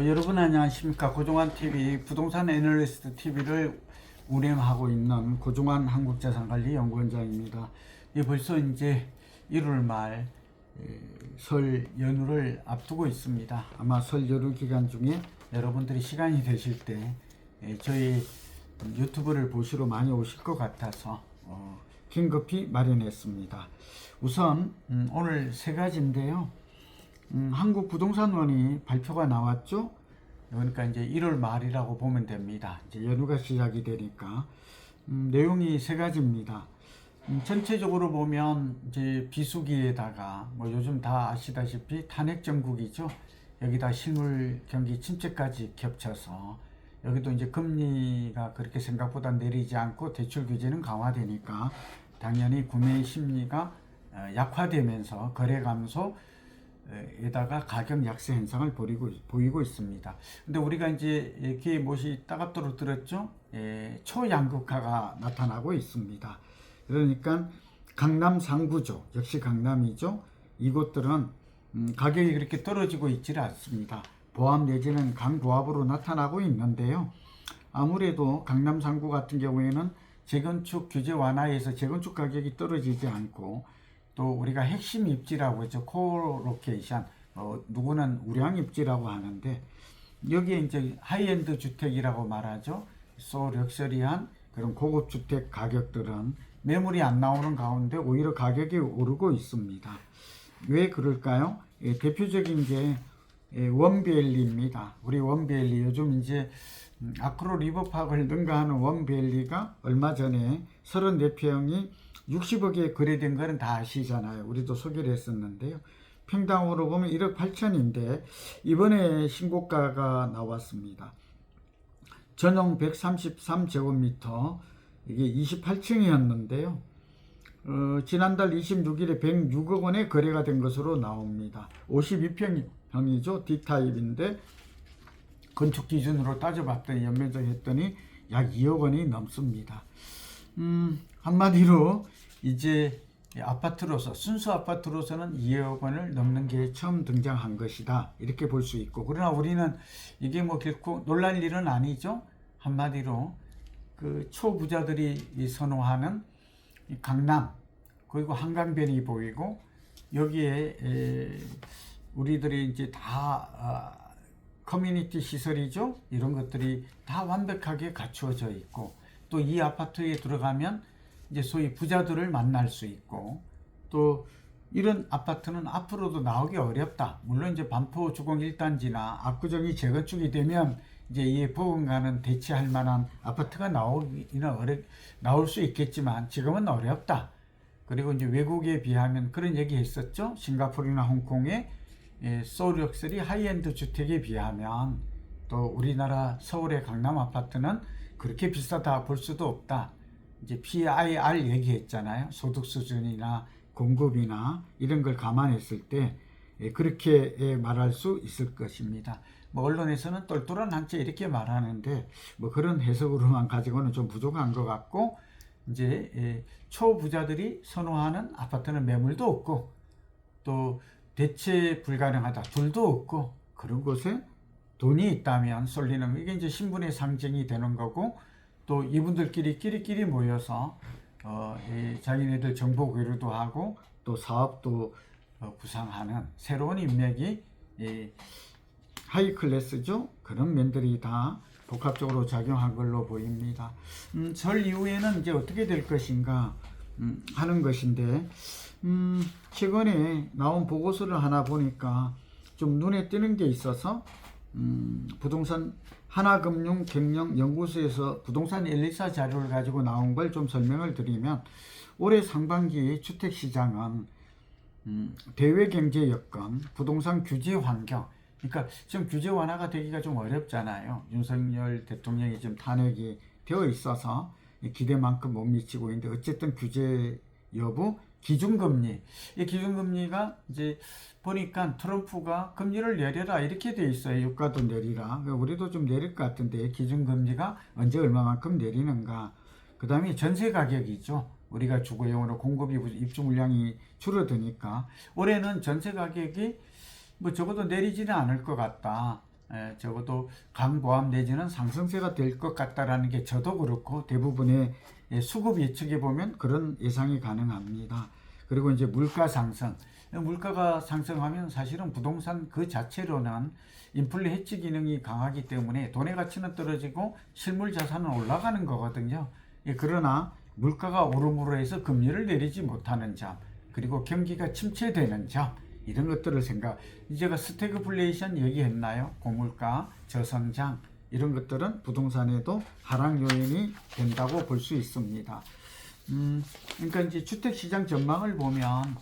여러분 안녕하십니까. 고종환 TV 부동산 애널리스트 TV를 운영하고 있는 고종환 한국자산관리연구원장입니다. 벌써 이제 1월 말 설 연휴를 앞두고 있습니다. 아마 설 연휴 기간 중에 여러분들이 시간이 되실 때 저희 유튜브를 보시러 많이 오실 것 같아서 긴급히 마련했습니다. 우선 오늘 세 가지인데요. 한국부동산원이 발표가 나왔죠. 그러니까 이제 1월 말이라고 보면 됩니다. 이제 연휴가 시작이 되니까 내용이 세 가지입니다. 전체적으로 보면 이제 비수기에다가 뭐 요즘 다 아시다시피 탄핵 정국이죠. 여기다 실물 경기 침체까지 겹쳐서 여기도 이제 금리가 그렇게 생각보다 내리지 않고 대출 규제는 강화되니까 당연히 구매 심리가 약화되면서 거래 감소 에다가 가격 약세 현상을 보이고 있습니다. 근데 우리가 이제 귀에 못이 따갑도록 들었죠. 초양극화가 나타나고 있습니다. 그러니까 강남 상구조, 역시 강남이죠. 이곳들은 가격이 그렇게 떨어지고 있지는 않습니다. 보합 내지는 강보합으로 나타나고 있는데요. 아무래도 강남 상구 같은 경우에는 재건축 규제 완화에서 재건축 가격이 떨어지지 않고 또 우리가 핵심 입지라고 했죠. 코로케이션, 누구는 우량 입지라고 하는데 여기에 이제 하이엔드 주택이라고 말하죠. 럭셔리한 그런 고급 주택 가격들은 매물이 안 나오는 가운데 오히려 가격이 오르고 있습니다. 왜 그럴까요? 대표적인 게 원베일리입니다. 우리 원베일리 요즘 이제 아크로 리버파크를 능가하는 원베일리가 얼마 전에 34평이 60억에 거래된 거는 다 아시잖아요. 우리도 소개를 했었는데요. 평당으로 보면 1억 8천인데 이번에 신고가가 나왔습니다. 전용 133제곱미터 이게 28층이었는데요. 지난달 26일에 106억 원에 거래가 된 것으로 나옵니다. 52평이죠. D타입인데 건축 기준으로 따져봤더니 연면적 했더니 약 2억 원이 넘습니다. 한마디로 이제 아파트로서 순수 아파트로서는 2억 원을 넘는 게 처음 등장한 것이다. 이렇게 볼 수 있고 그러나 우리는 이게 뭐 결코 놀랄 일은 아니죠. 한마디로 그 초부자들이 선호하는 강남 그리고 한강변이 보이고 여기에 우리들이 이제 다 커뮤니티 시설이죠. 이런 것들이 다 완벽하게 갖추어져 있고 또 이 아파트에 들어가면 이제 소위 부자들을 만날 수 있고 또 이런 아파트는 앞으로도 나오기 어렵다. 물론 이제 반포 주공 1단지나 압구정이 재건축이 되면 이제 이 부분과는 대치할 만한 아파트가 나올 수 있겠지만 지금은 어렵다. 그리고 이제 외국에 비하면 그런 얘기 했었죠. 싱가포르나 홍콩의 소럭셔리 하이엔드 주택에 비하면 또 우리나라 서울의 강남 아파트는 그렇게 비싸다 볼 수도 없다. 이제 PIR 얘기했잖아요. 소득 수준이나 공급이나 이런 걸 감안했을 때 그렇게 말할 수 있을 것입니다. 뭐 언론에서는 똘똘한 한채 이렇게 말하는데 뭐 그런 해석으로만 가지고는 좀 부족한 것 같고 이제 초부자들이 선호하는 아파트는 매물도 없고 또 대체 불가능하다 둘도 없고 그런 곳에 돈이 있다면 쏠리는 이게 이제 신분의 상징이 되는 거고 또 이분들끼리 끼리끼리 모여서 자기네들 정보 교류도 하고 또 사업도 구상하는 새로운 인맥이 하이 클래스죠. 그런 면들이 다 복합적으로 작용한 걸로 보입니다. 설 이후에는 이제 어떻게 될 것인가 하는 것인데 최근에 나온 보고서를 하나 보니까 좀 눈에 띄는 게 있어서 부동산 하나금융경영연구소에서 부동산 엘리사 자료를 가지고 나온 걸 좀 설명을 드리면 올해 상반기 주택시장은 대외경제 여건, 부동산 규제 환경 그러니까 지금 규제 완화가 되기가 좀 어렵잖아요. 윤석열 대통령이 지금 탄핵이 되어 있어서 기대만큼 못 미치고 있는데 어쨌든 규제 여부, 기준금리. 이 기준금리가 이제 보니까 트럼프가 금리를 내려라 이렇게 돼 있어요. 유가도 내리라. 우리도 좀 내릴 것 같은데 기준금리가 언제 얼마만큼 내리는가. 그 다음에 전세 가격이죠. 우리가 주거용으로 공급이 입주 물량이 줄어드니까 올해는 전세 가격이 뭐 적어도 내리지는 않을 것 같다. 적어도 강보합 내지는 상승세가 될 것 같다라는 게 저도 그렇고 대부분의 수급 예측에 보면 그런 예상이 가능합니다. 그리고 이제 물가 상승. 물가가 상승하면 사실은 부동산 그 자체로는 인플레 해치 기능이 강하기 때문에 돈의 가치는 떨어지고 실물 자산은 올라가는 거거든요. 그러나 물가가 오름으로 해서 금리를 내리지 못하는 점, 그리고 경기가 침체되는 점, 이런 것들을 제가 스태그플레이션 얘기했나요? 고물가, 저성장, 이런 것들은 부동산에도 하락 요인이 된다고 볼 수 있습니다. 그러니까 이제 주택시장 전망을 보면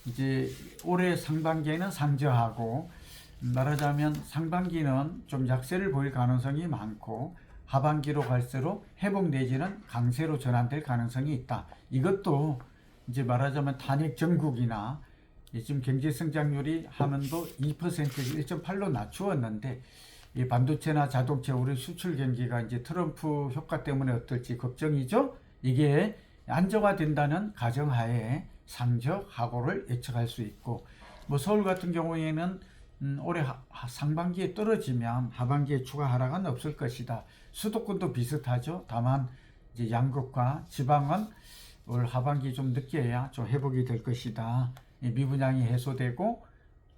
이제 올해 상반기에는 상저하고, 말하자면 상반기는 좀 약세를 보일 가능성이 많고 하반기로 갈수록 회복 내지는 강세로 전환될 가능성이 있다. 이것도 이제 말하자면 탄핵 정국이나 지금 경제 성장률이 하면도 2%에서 1.8로 낮추었는데 이 반도체나 자동차 우리 수출 경기가 이제 트럼프 효과 때문에 어떨지 걱정이죠. 이게 안정화된다는 가정하에 상저 하고를 예측할 수 있고, 뭐 서울 같은 경우에는 올해 상반기에 떨어지면 하반기에 추가 하락은 없을 것이다. 수도권도 비슷하죠. 다만 이제 양극과 지방은 올 하반기 좀 늦게야 좀 회복이 될 것이다. 미분양이 해소되고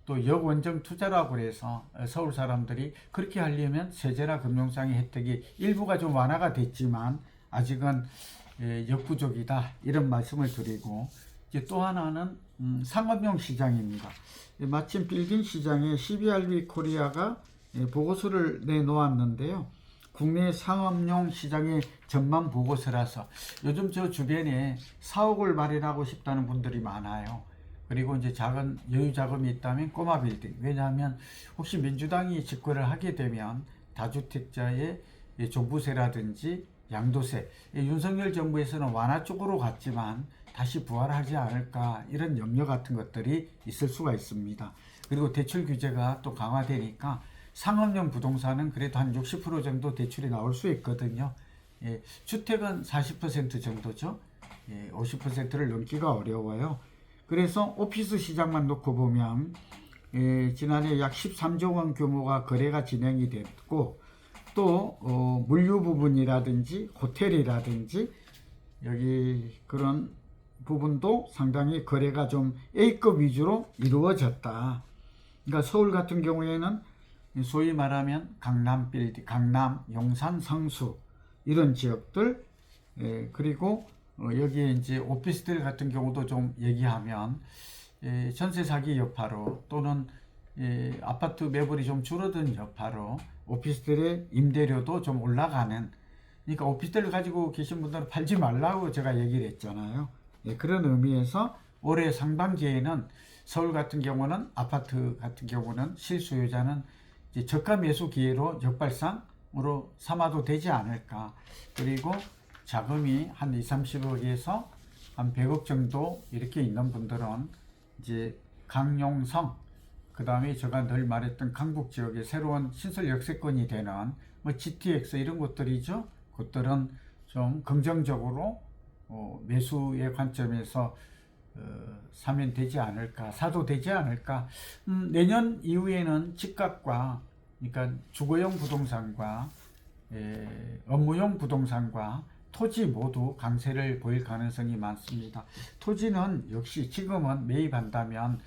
또 역원정 투자라고 해서 서울 사람들이 그렇게 하려면 세제나 금융상의 혜택이 일부가 좀 완화가 됐지만 아직은 역부족이다, 이런 말씀을 드리고, 이제 또 하나는 상업용 시장입니다. 마침 빌딩 시장에 CBRE 코리아가 보고서를 내놓았는데요. 국내 상업용 시장의 전망 보고서라서 요즘 저 주변에 사옥을 마련하고 싶다는 분들이 많아요. 그리고 이제 작은 여유 자금이 있다면 꼬마 빌딩. 왜냐하면 혹시 민주당이 집권을 하게 되면 다주택자의 종부세라든지 양도세, 윤석열 정부에서는 완화 쪽으로 갔지만 다시 부활하지 않을까, 이런 염려 같은 것들이 있을 수가 있습니다. 그리고 대출 규제가 또 강화되니까 상업용 부동산은 그래도 한 60% 정도 대출이 나올 수 있거든요. 주택은 40% 정도죠. 50%를 넘기가 어려워요. 그래서 오피스 시장만 놓고 보면 지난해 약 13조 원 규모가 거래가 진행이 됐고, 또 물류 부분이라든지 호텔이라든지 여기 그런 부분도 상당히 거래가 좀 A급 위주로 이루어졌다. 그러니까 서울 같은 경우에는 소위 말하면 강남 빌딩, 강남, 용산, 성수 이런 지역들, 그리고 여기에 이제 오피스텔 같은 경우도 좀 얘기하면 전세 사기 여파로 또는 아파트 매물이 좀 줄어든 여파로 오피스텔의 임대료도 좀 올라가는, 그러니까 오피스텔을 가지고 계신 분들은 팔지 말라고 제가 얘기를 했잖아요. 그런 의미에서 올해 상반기에는 서울 같은 경우는, 아파트 같은 경우는 실수요자는 이제 저가 매수 기회로 역발상으로 삼아도 되지 않을까. 그리고 자금이 한 20-30억에서 한 100억 정도 이렇게 있는 분들은 이제 강용성, 그 다음에 제가 늘 말했던 강북 지역의 새로운 신설 역세권이 되는 뭐 GTX 이런 곳들이죠. 그것들은 좀 긍정적으로 매수의 관점에서 사면 되지 않을까, 사도 되지 않을까. 내년 이후에는 집값과, 그러니까 주거용 부동산과 업무용 부동산과 토지 모두 강세를 보일 가능성이 많습니다. 토지는 역시 지금은 매입한다면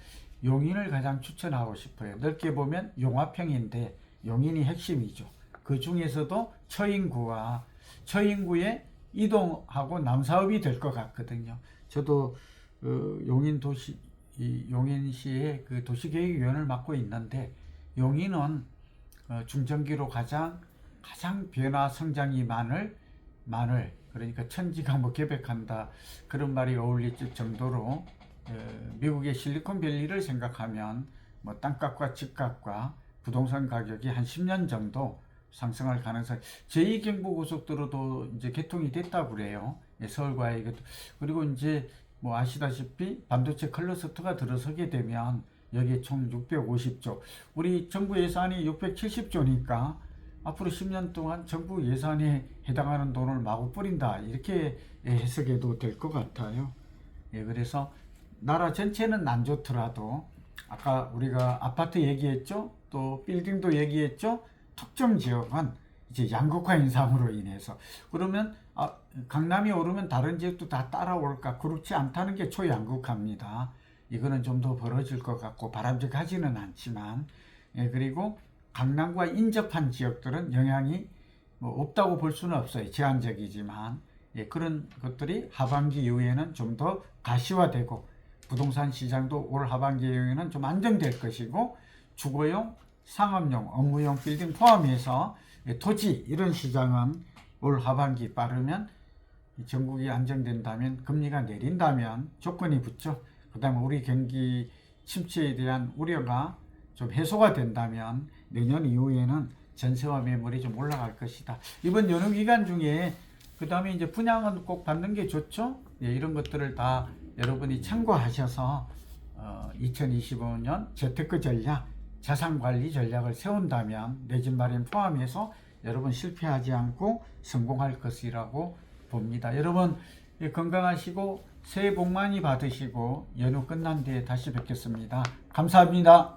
용인을 가장 추천하고 싶어요. 넓게 보면 용화평인데 용인이 핵심이죠. 그 중에서도 처인구에 이동하고 남사업이 될 것 같거든요. 저도 용인시의 그 도시계획위원을 맡고 있는데, 용인은 중장기로 가장 변화 성장이 많을, 그러니까 천지가 뭐 개백한다, 그런 말이 어울릴 정도로 미국의 실리콘밸리를 생각하면 뭐 땅값과 집값과 부동산 가격이 한 10년 정도 상승할 가능성. 제2경부고속도로도 이제 개통이 됐다고 그래요. 서울과의. 그리고 이제 뭐 아시다시피 반도체 클러스터가 들어서게 되면 여기에 총 650조, 우리 정부 예산이 670조니까 앞으로 10년 동안 정부 예산에 해당하는 돈을 마구 뿌린다, 이렇게 해석해도 될 것 같아요. 그래서 나라 전체는 안 좋더라도 아까 우리가 아파트 얘기했죠? 또 빌딩도 얘기했죠? 특정 지역은 이제 양극화 현상으로 인해서 그러면 강남이 오르면 다른 지역도 다 따라올까? 그렇지 않다는 게 초양극화입니다. 이거는 좀 더 벌어질 것 같고 바람직하지는 않지만 그리고 강남과 인접한 지역들은 영향이 뭐 없다고 볼 수는 없어요. 제한적이지만 그런 것들이 하반기 이후에는 좀 더 가시화되고 부동산 시장도 올 하반기 이후에는 좀 안정될 것이고 주거용, 상업용, 업무용 빌딩 포함해서 토지 이런 시장은 올 하반기 빠르면 전국이 안정된다면 금리가 내린다면 조건이 붙죠. 그 다음에 우리 경기 침체에 대한 우려가 좀 해소가 된다면 내년 이후에는 전세와 매물이 좀 올라갈 것이다. 이번 연휴 기간 중에 그 다음에 이제 분양은 꼭 받는 게 좋죠. 이런 것들을 다 여러분이 참고하셔서 2025년 재테크 전략, 자산관리 전략을 세운다면 내 집 마련 포함해서 여러분 실패하지 않고 성공할 것이라고 봅니다. 여러분 건강하시고 새해 복 많이 받으시고 연휴 끝난 뒤에 다시 뵙겠습니다. 감사합니다.